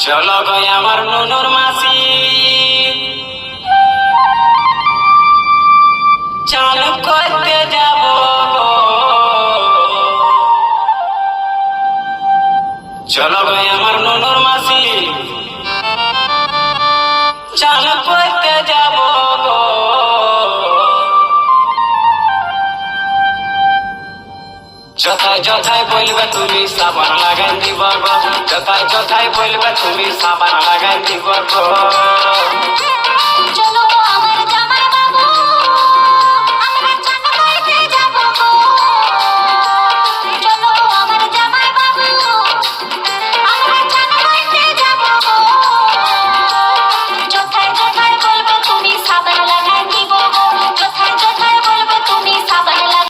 চলো গো আমার নুনুর মাসি, চান করতে যাব গো। চলো গো আমার নুনুর মাসি, চান করতে যাব গো। যথায় যথায় বলবে তুমি সাবান লাগাই দিব গো, যথায় যথায় বলবে তুমি সাবান লাগাই দিব গো। চলো গো আমার